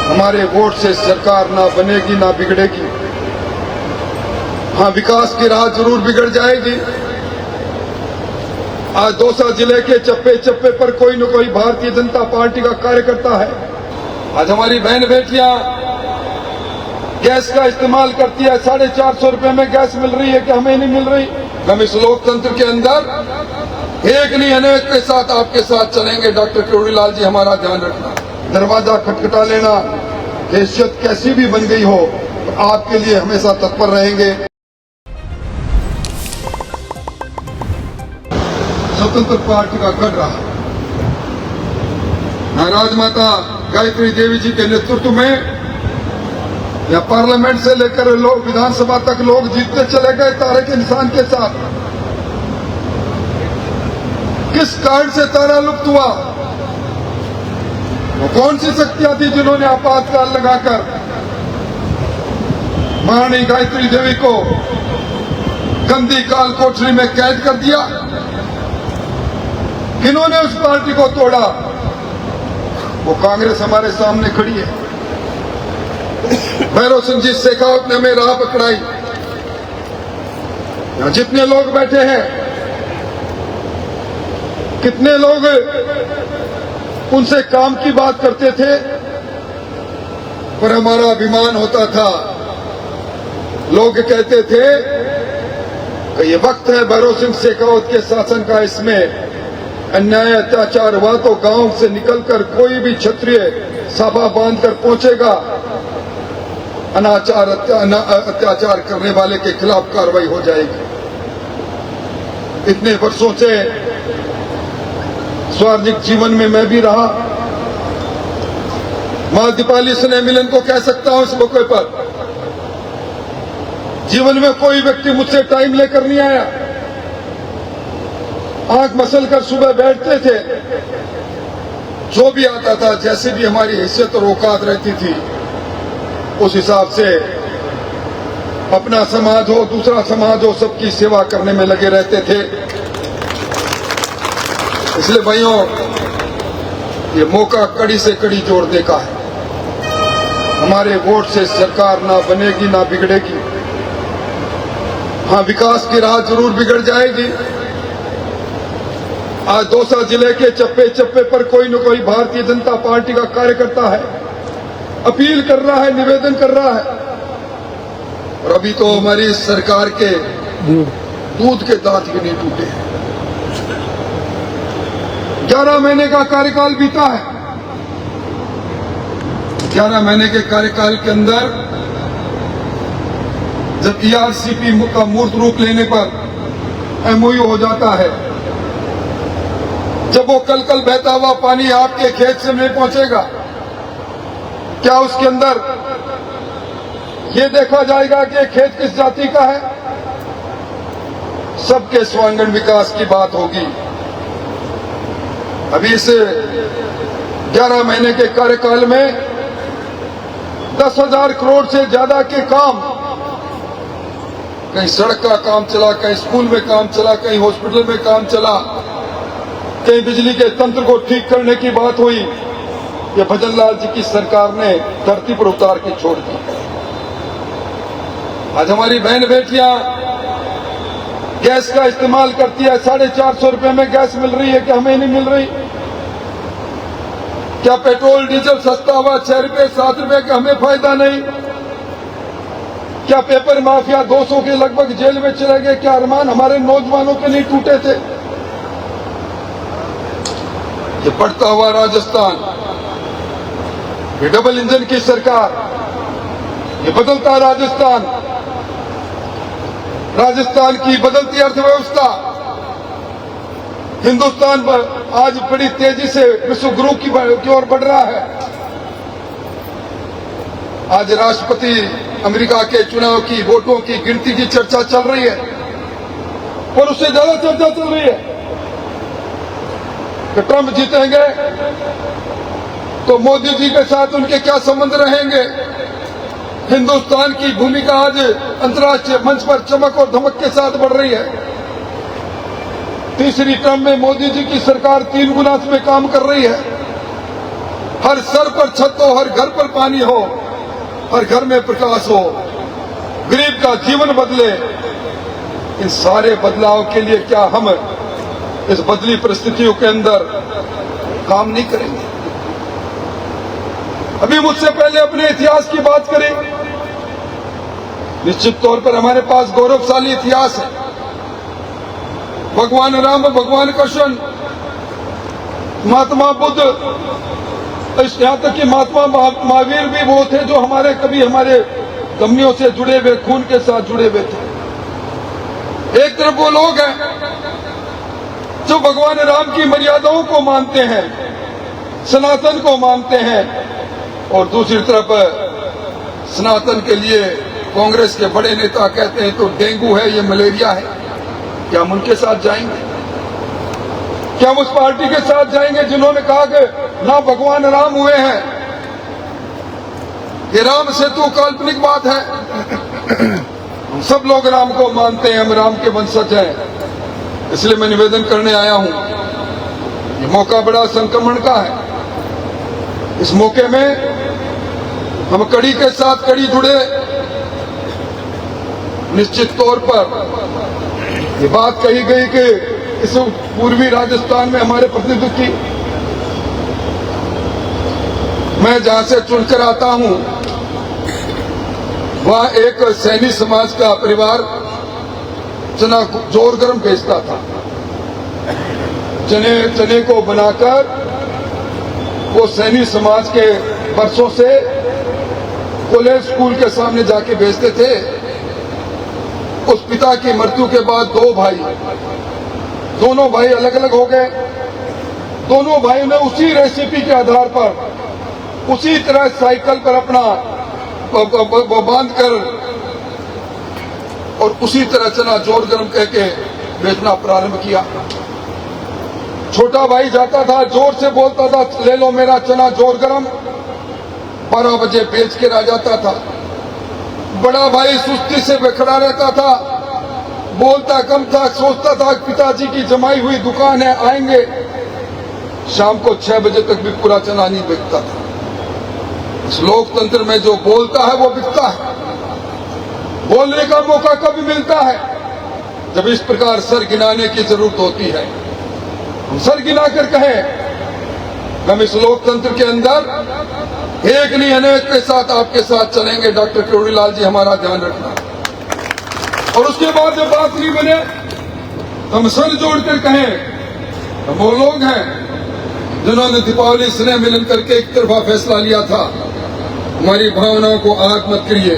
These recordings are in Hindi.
हमारे वोट से सरकार ना बनेगी ना बिगड़ेगी। हाँ, विकास की राह जरूर बिगड़ जाएगी। आज दौसा जिले के चप्पे चप्पे पर कोई न कोई भारतीय जनता पार्टी का कार्यकर्ता है। आज हमारी बहन बेटियां गैस का इस्तेमाल करती है, 450 रुपए में गैस मिल रही है कि हमें नहीं मिल रही। हम इस लोकतंत्र के अंदर एक नहीं अनेक के साथ आपके साथ चलेंगे। डॉक्टर किरोड़ीलाल जी, हमारा ध्यान रखना, दरवाजा खटखटा लेना, हैसियत कैसी भी बन गई हो, आपके लिए हमेशा तत्पर रहेंगे। स्वतंत्र पार्टी का गढ़ रहा। राजमाता गायत्री देवी जी के नेतृत्व में या पार्लियामेंट से लेकर लोग विधानसभा तक लोग जीतते चले गए तारे के निशान के साथ। किस कारण से तारा लुप्त हुआ? वो कौन सी शक्तियां थी जिन्होंने आपातकाल लगाकर महारानी गायत्री देवी को गंदी काल कोठरी में कैद कर दिया? किन्होंने उस पार्टी को तोड़ा? वो कांग्रेस हमारे सामने खड़ी है। भैरव सिंह जी शेखावत ने हमें राह पकड़ाई। यहां जितने लोग बैठे हैं, कितने लोग उनसे काम की बात करते थे, पर हमारा अभिमान होता था। लोग कहते थे कि ये वक्त है भैरव सिंह शेखावत के शासन का, इसमें अन्याय अत्याचार हुआ तो गांव से निकलकर कोई भी क्षत्रिय सभा बांधकर पहुंचेगा, अनाचार अत्याचार करने वाले के खिलाफ कार्रवाई हो जाएगी। इतने वर्षों से सार्वजनिक जीवन में मैं भी रहा। मां दीपाली स्नेह मिलन को कह सकता हूं इस मौके पर, जीवन में कोई व्यक्ति मुझसे टाइम लेकर नहीं आया। आंख मसल कर सुबह बैठते थे, जो भी आता था, जैसे भी हमारी हैसियत और औकात रहती थी, उस हिसाब से अपना समाज हो दूसरा समाज हो सबकी सेवा करने में लगे रहते थे। इसलिए भाइयों, ये मौका कड़ी से कड़ी जोड़ने का है। हमारे वोट से सरकार ना बनेगी ना बिगड़ेगी। हाँ, विकास की राह जरूर बिगड़ जाएगी। आज दौसा जिले के चप्पे चप्पे पर कोई न कोई भारतीय जनता पार्टी का कार्यकर्ता है, अपील कर रहा है, निवेदन कर रहा है। और अभी तो हमारी सरकार के दूध के दांत भी नहीं टूटे हैं। 11 महीने का कार्यकाल बीता है। 11 महीने के कार्यकाल के अंदर जब ईआरसीपी का मूर्त रूप लेने पर एमओयू हो जाता है, जब वो कल कल बहता हुआ पानी आपके खेत से नहीं पहुंचेगा, क्या उसके अंदर ये देखा जाएगा कि खेत किस जाति का है? सबके स्वांगण विकास की बात होगी। अभी इस 11 महीने के कार्यकाल में 10,000 करोड़ से ज्यादा के काम, कहीं सड़क का काम चला, कहीं स्कूल में काम चला, कहीं हॉस्पिटल में काम चला, कहीं बिजली के तंत्र को ठीक करने की बात हुई। ये भजनलाल जी की सरकार ने धरती पर उतार के छोड़ दी। आज हमारी बहन बेटियां गैस का इस्तेमाल करती है, 450 रुपए में गैस मिल रही है कि हमें नहीं मिल रही। क्या पेट्रोल डीजल सस्ता हुआ 6 रुपए 7 रुपए का हमें फायदा नहीं? क्या पेपर माफिया 200 के लगभग जेल में चले गए? क्या अरमान हमारे नौजवानों के नहीं टूटे थे? ये बढ़ता हुआ राजस्थान, ये डबल इंजन की सरकार, ये बदलता राजस्थान, राजस्थान की बदलती अर्थव्यवस्था, हिंदुस्तान पर आज बड़ी तेजी से विश्व गुरु की ओर बढ़ रहा है। आज राष्ट्रपति अमेरिका के चुनाव की वोटों की गिनती की चर्चा चल रही है, और उससे ज्यादा चर्चा चल रही है कि ट्रंप जीतेंगे तो मोदी जी के साथ उनके क्या संबंध रहेंगे। हिंदुस्तान की भूमिका आज अंतर्राष्ट्रीय मंच पर चमक और धमक के साथ बढ़ रही है। तीसरी टर्म में मोदी जी की सरकार 3 गुना में काम कर रही है। हर सर पर छत हो, हर घर पर पानी हो, हर घर में प्रकाश हो, गरीब का जीवन बदले। इन सारे बदलाव के लिए क्या हम इस बदली परिस्थितियों के अंदर काम नहीं करेंगे? अभी मुझसे पहले अपने इतिहास की बात करें। निश्चित तौर पर हमारे पास गौरवशाली इतिहास है। भगवान राम, भगवान कृष्ण, महात्मा बुद्ध, यहां तक कि महात्मा महावीर भी वो थे जो हमारे धमनियों से जुड़े हुए, खून के साथ जुड़े हुए थे। एक तरफ वो लोग हैं जो भगवान राम की मर्यादाओं को मानते हैं, सनातन को मानते हैं, और दूसरी तरफ सनातन के लिए कांग्रेस के बड़े नेता कहते हैं तो डेंगू है, ये मलेरिया है। क्या हम उनके साथ जाएंगे? क्या हम उस पार्टी के साथ जाएंगे जिन्होंने कहा कि ना भगवान राम हुए हैं, ये राम सेतु काल्पनिक बात है। हम सब लोग राम को मानते हैं, हम राम के वंशज हैं। इसलिए मैं निवेदन करने आया हूं। ये मौका बड़ा संक्रमण का है। इस मौके में हम कड़ी के साथ कड़ी जुड़े। निश्चित तौर पर ये बात कही गई कि इस पूर्वी राजस्थान में हमारे प्रतिनिधित्व की, मैं जहां से चुनकर आता हूं वहां एक सैनी समाज का परिवार चना जोर गर्म बेचता था। चने को बनाकर वो सैनी समाज के बरसों से कॉलेज स्कूल के सामने जाके बेचते थे। उस पिता की मृत्यु के बाद दोनों भाई अलग अलग हो गए। दोनों भाइयों ने उसी रेसिपी के आधार पर उसी तरह साइकिल पर अपना बांध कर और उसी तरह चना जोर गर्म कह के बेचना प्रारंभ किया। छोटा भाई जाता था, जोर से बोलता था, ले लो मेरा चना जोर गर्म, 12 बजे बेच के आ जाता था। बड़ा भाई सुस्ती से खड़ा रहता था, बोलता कम था, सोचता था पिताजी की जमाई हुई दुकान है, आएंगे। शाम को 6 बजे तक भी पूरा चना नहीं बिकता था। इस लोकतंत्र में जो बोलता है वो बिकता है। बोलने का मौका कब मिलता है? जब इस प्रकार सर गिनाने की जरूरत होती है। हम सर गिना कर कहें हम इस लोकतंत्र के अंदर एक नहीं अनेक के साथ आपके साथ चलेंगे। डॉक्टर किरोड़ीलाल जी, हमारा ध्यान रखना। और उसके बाद जब बात नहीं बने तो हम सर जोड़कर कहें हम वो लोग हैं जिन्होंने दीपावली स्नेह मिलन करके एक तरफा फैसला लिया था, हमारी भावनाओं को आग मत करिए,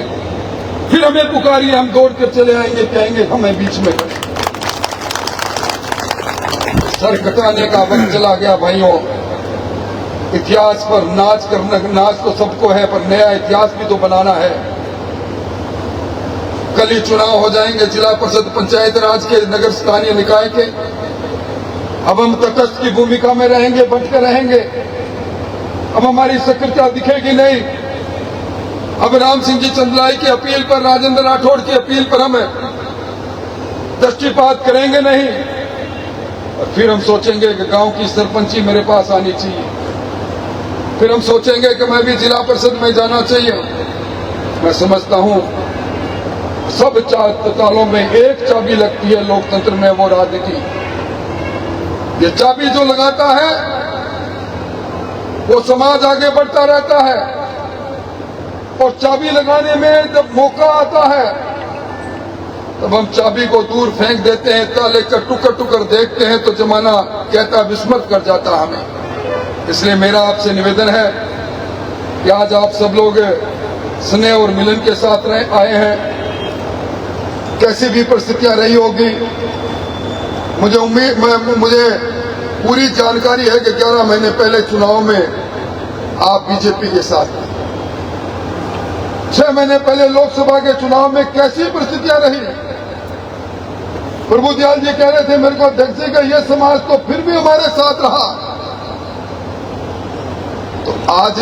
फिर हमें पुकारिए, हम दौड़ कर चले आएंगे, कहेंगे हमें बीच में खड़े। सर कटाने का वक्त चला गया भाइयों। इतिहास पर नाच करना, नाच तो सबको है, पर नया इतिहास भी तो बनाना है। कल ही चुनाव हो जाएंगे जिला परिषद, पंचायत राज के, नगर स्थानीय निकाय के। अब हम तटस्थ की भूमिका में रहेंगे, बंट कर रहेंगे। अब हमारी सक्रियता दिखेगी नहीं। अब राम सिंह जी चंदलाई की अपील पर, राजेंद्र राठौड़ की अपील पर हम दृष्टिपात करेंगे नहीं। और फिर हम सोचेंगे कि गांव की सरपंची मेरे पास आनी चाहिए। फिर हम सोचेंगे कि मैं भी जिला परिषद में जाना चाहिए। मैं समझता हूं सब तालों में एक चाबी लगती है लोकतंत्र में, वो राजनीति। ये चाबी जो लगाता है वो समाज आगे बढ़ता रहता है। और चाबी लगाने में जब मौका आता है तब हम चाबी को दूर फेंक देते हैं, ताले का टुकर टुकर देखते हैं तो जमाना कहता विस्मृत कर जाता हमें। इसलिए मेरा आपसे निवेदन है कि आज आप सब लोग स्नेह और मिलन के साथ आए हैं। कैसी भी परिस्थितियां रही होगी, मुझे पूरी जानकारी है कि 11 महीने पहले चुनाव में आप बीजेपी के साथ थे। 6 महीने पहले लोकसभा के चुनाव में कैसी परिस्थितियां रही। प्रभु दयाल जी कह रहे थे मेरे को, अध्यक्ष जी का यह समाज तो फिर भी हमारे साथ रहा। तो आज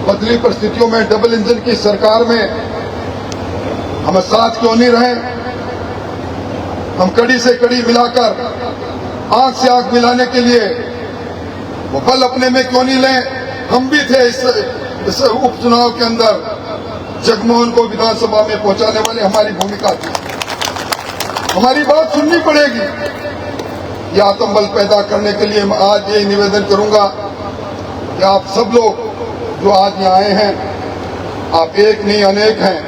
बदली परिस्थितियों में डबल इंजन की सरकार में हम साथ क्यों नहीं रहे? हम कड़ी से कड़ी मिलाकर, आंख से आंख मिलाने के लिए वो बल अपने में क्यों नहीं लें। हम भी थे इस उपचुनाव के अंदर, जगमोहन को विधानसभा में पहुंचाने वाले हमारी भूमिका थी। हमारी बात सुननी पड़ेगी। ये आत्मबल पैदा करने के लिए मैं आज ये निवेदन करूंगा कि आप सब लोग जो आज यहाँ आए हैं, आप एक नहीं अनेक हैं,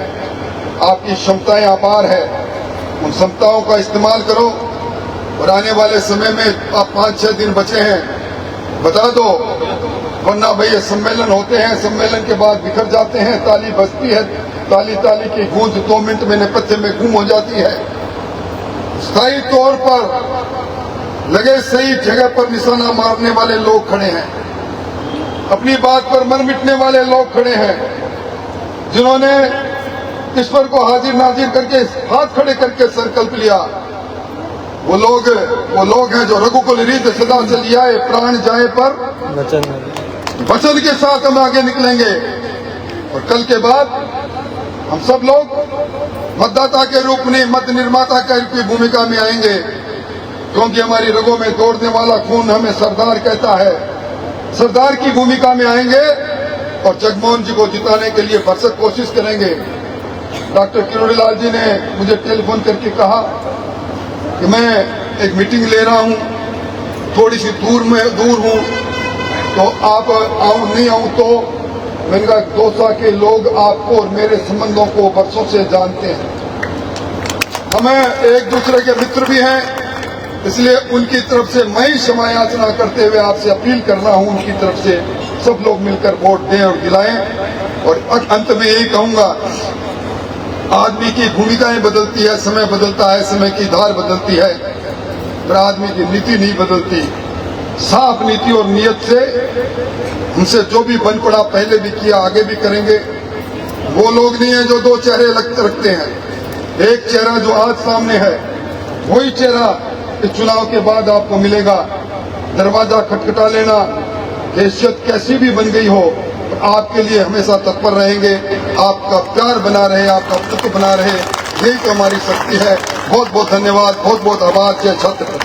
आपकी क्षमताएं अपार है, उन क्षमताओं का इस्तेमाल करो और आने वाले समय में आप 5-6 दिन बचे हैं, बता दो, वरना भैया सम्मेलन होते हैं, सम्मेलन के बाद बिखर जाते हैं, ताली बजती है, ताली ताली की गूंज 2 मिनट में नेपथ्य में गुम हो जाती है। स्थायी तौर पर लगे सही जगह पर निशाना मारने वाले लोग खड़े हैं, अपनी बात पर मर मिटने वाले लोग खड़े हैं, जिन्होंने ईश्वर को हाजिर नाजिर करके हाथ खड़े करके संकल्प लिया। वो लोग हैं जो रघुकुल रीत सदा चली आए, प्राण जाए पर वचन के साथ हम आगे निकलेंगे। और कल के बाद हम सब लोग मतदाता के रूप में मत निर्माता की भूमिका में आएंगे, क्योंकि हमारी रगों में दौड़ने वाला खून हमें सरदार कहता है। सरदार की भूमिका में आएंगे और जगमोहन जी को जिताने के लिए भरसक कोशिश करेंगे। डॉक्टर किरोड़ीलाल जी ने मुझे टेलीफोन करके कहा कि मैं एक मीटिंग ले रहा हूं, थोड़ी सी दूर हूं, तो आप नहीं आऊं तो मैंने कहा दौसा के लोग आपको और मेरे संबंधों को बरसों से जानते हैं, हमें एक दूसरे के मित्र भी हैं, इसलिए उनकी तरफ से मैं ही क्षमा याचना करते हुए आपसे अपील कर रहा हूं, उनकी तरफ से सब लोग मिलकर वोट दें और दिलाएं। और अंत में यही कहूंगा, आदमी की भूमिकाएं बदलती है, समय बदलता है, समय की धार बदलती है, पर आदमी की नीति नहीं बदलती। साफ नीति और नियत से हमसे जो भी बन पड़ा, पहले भी किया, आगे भी करेंगे। वो लोग नहीं है जो 2 चेहरे रखते हैं, एक चेहरा जो आज सामने है, वही चेहरा इस चुनाव के बाद आपको मिलेगा। दरवाजा खटखटा लेना, हैसियत कैसी भी बन गई हो, आपके लिए हमेशा तत्पर रहेंगे, आपका प्यार बना रहे, आपका पुत्र बना रहे, यही तो हमारी शक्ति है। बहुत बहुत धन्यवाद, बहुत बहुत आभार। जय छत्रपति।